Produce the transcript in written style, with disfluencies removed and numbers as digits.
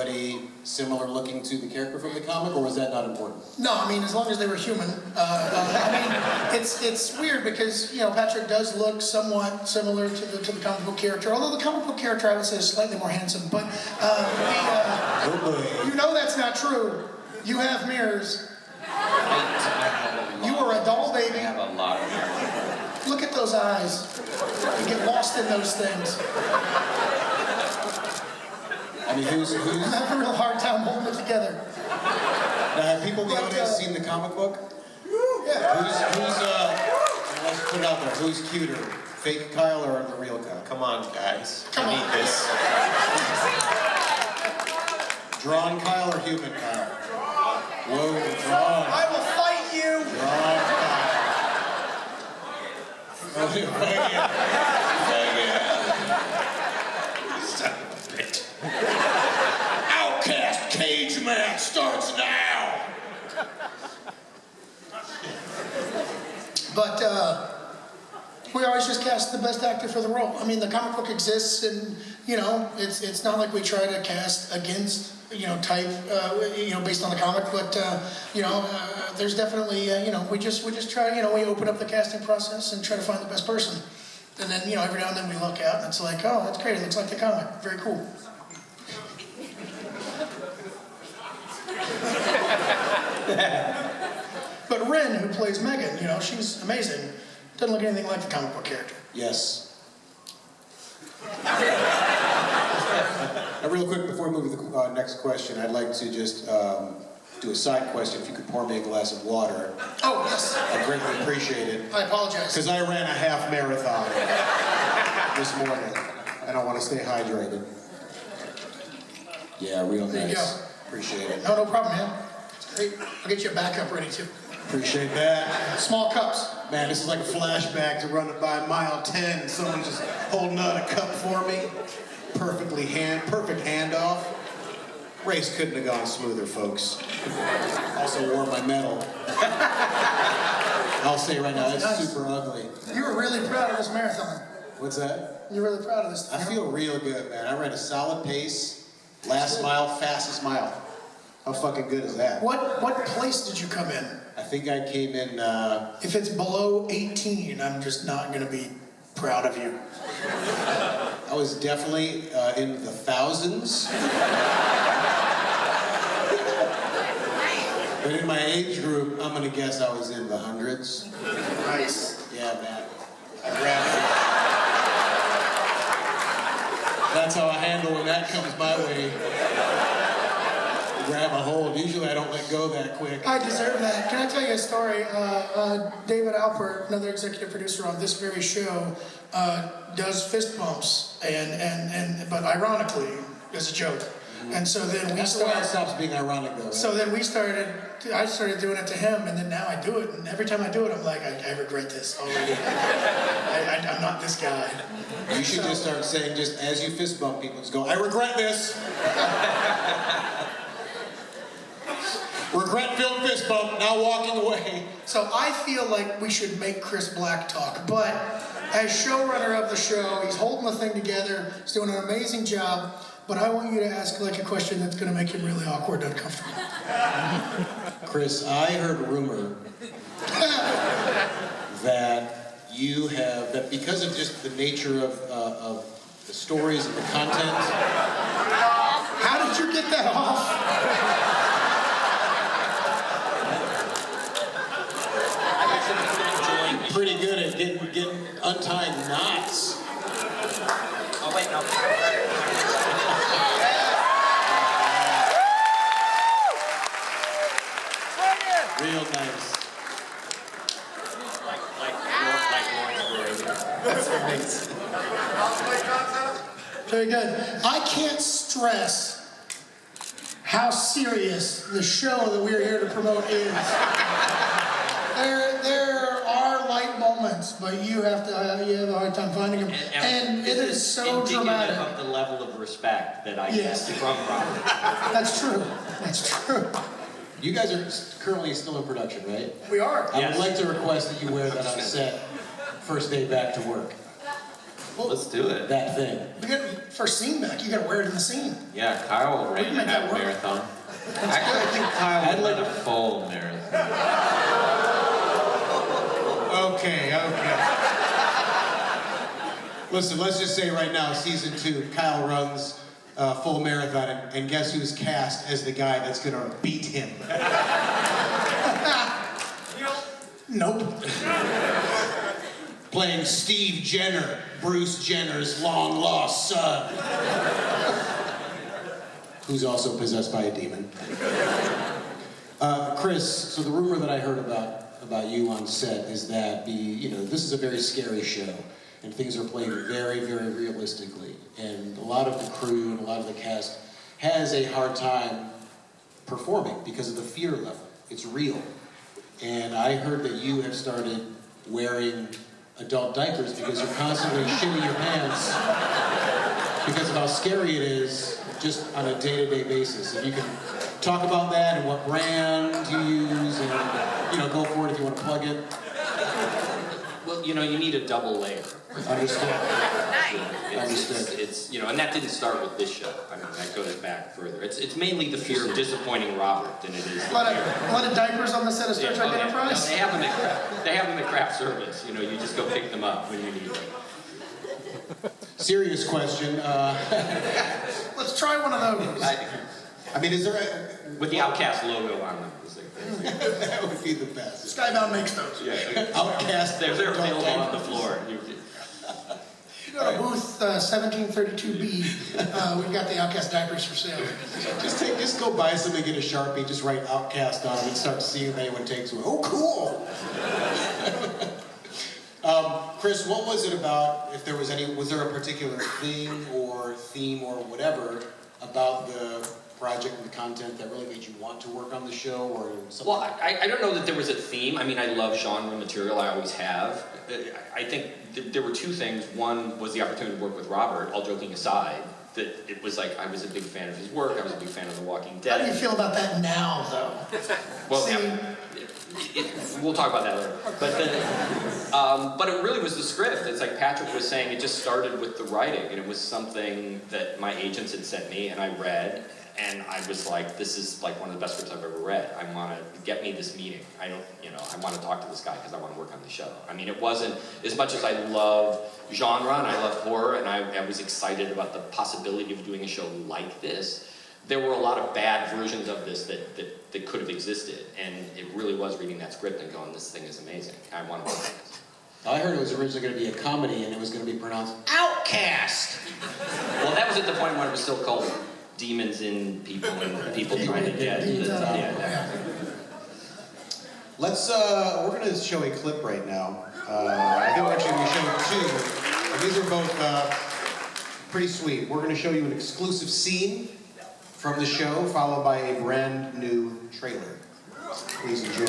anybody similar looking to the character from the comic, or was that not important? No, I mean, as long as they were human. I mean, it's weird because, you know, Patrick does look somewhat similar to the comic book character, although the comic book character, I would say, is slightly more handsome, but you know that's not true. You have mirrors. You are a doll baby. I have a lot of mirrors. Look at those eyes. You get lost in those things. I mean, who's I'm having a real hard time holding it together. now, have people in the audience seen the comic book? Yeah. Let's put it out there. Who's cuter, fake Kyle or the real Kyle? Come on, guys. Come I on. need this. Drawn Kyle or human Kyle? Whoa, drawn. I will fight you. Drawn Kyle. OutCast cage match starts now. But we always just cast the best actor for the role. I mean, the comic book exists, and you know, it's not like we try to cast against, you know, type, you know, based on the comic. But you know, there's definitely, you know, we just try, you know, we open up the casting process and try to find the best person. And then, you know, every now and then we look out and it's like, oh, that's great. It looks like the comic. Very cool. But Ren, who plays Megan, you know, she's amazing. Doesn't look anything like the comic book character. Yes. Real quick, before we move to the next question, I'd like to just do a side question. If you could pour me a glass of water. Oh, yes. I'd greatly appreciate it. I apologize. Because I ran a half marathon this morning, and I want to stay hydrated. Yeah, real nice. There you go. Appreciate it. No problem, man. It's great. I'll get you a backup ready, too. Appreciate that. Small cups. Man, this is like a flashback to running by mile 10 and someone just holding out a cup for me. Perfect handoff. Race couldn't have gone smoother, folks. Also wore my medal. I'll say right now, it's Nice. super ugly. You were really proud of this marathon. What's that? You're really proud of this. I feel real good, man. I ran a solid pace. Last mile, fastest mile. How fucking good is that? What place did you come in? I think I came in, If it's below 18, I'm just not going to be proud of you. I was definitely in the thousands. But in my age group, I'm gonna guess I was in the hundreds. Nice. Yeah, man. I grabbed it. That's how I handle when that comes my way. Grab a hold. Usually I don't let go that quick. I deserve that. Can I tell you a story? David Alpert, another executive producer on this very show, does fist bumps, but ironically, as a joke. And so then we That's the way it started. stops being ironic, though. Right? So then I started doing it to him, and then now I do it, and every time I do it, I'm like, I regret this already. I'm not this guy. You should just start saying, just as you fist bump people, just go, I regret this. Regret-filled fist bump, now walking away. So I feel like we should make Chris Black talk, but as showrunner of the show, he's holding the thing together, he's doing an amazing job, but I want you to ask like a question that's going to make him really awkward and uncomfortable. Chris, I heard a rumor that because of just the nature of the stories and the content. How did you get that off? Pretty good at getting untying knots. Oh, wait, no. Real nice. That's amazing. Very good. I can't stress how serious the show that we're here to promote is. There are light moments, but you have a hard time finding them. And it is so dramatic. Of the level of respect that I Yes. get from Robert. That's true. That's true. You guys are currently still in production, right? We are. I would like to request that you wear that on set first day back to work. Let's do it. that thing. We got first scene back. You got to wear it in the scene. Yeah, Kyle ran can make that that work. marathon. Actually, I think Kyle would run a full marathon. Okay. Listen, let's just say right now, season 2, Kyle runs a full marathon, and guess who's cast as the guy that's gonna beat him? Nope. Playing Steve Jenner, Bruce Jenner's long-lost son. Who's also possessed by a demon. Chris, so the rumor that I heard about you on set is that this is a very scary show, and things are played very, very realistically. And a lot of the crew and a lot of the cast has a hard time performing because of the fear level. It's real. And I heard that you have started wearing adult diapers because you're constantly shitting your pants because of how scary it is just on a day-to-day basis. If you can talk about that and what brand you use and, go for it if you want to plug it. Well, you need a double layer. Understood. It's and that didn't start with this show. I mean, that goes back further. It's mainly the fear of disappointing Robert than it is. A lot of diapers on the set of Star Trek Enterprise. No, they have them at craft service. You just go pick them up when you need them. Serious question. Let's try one of those. I mean, is there With the OutCast logo on them. that would be the best. Skybound makes those. Yeah. Outcast. They're adult available on the diapers. floor. You go to booth 1732B. We've got the Outcast diapers for sale. Just go buy some and get a Sharpie, just write Outcast on it and start seeing if anyone takes one. Oh, cool! Chris, what was it about, was there a particular thing or theme or whatever about the project and the content that really made you want to work on the show or something? Well, I don't know that there was a theme. I mean, I love genre material. I always have. I think there were two things. One was the opportunity to work with Robert, all joking aside, that it was like I was a big fan of his work. I was a big fan of The Walking Dead. How do you feel about that now, though? Well, See, we'll talk about that later. But it really was the script. It's like Patrick was saying, it just started with the writing, and it was something that my agents had sent me, and I read, and I was like, this is like one of the best scripts I've ever read. I want to get me this meeting. I want to talk to this guy because I want to work on the show. I mean, it wasn't, as much as I love genre and I love horror, and I was excited about the possibility of doing a show like this, there were a lot of bad versions of this that could have existed, and it really was reading that script and going, this thing is amazing. I want to work on this. I heard it was originally going to be a comedy and it was going to be pronounced Outcast. Well, that was at the point when it was still called Demons in People and People Trying to Get. We're going to show a clip right now. I think we're actually going to show two. And these are both pretty sweet. We're going to show you an exclusive scene from the show, followed by a brand new trailer. Please enjoy.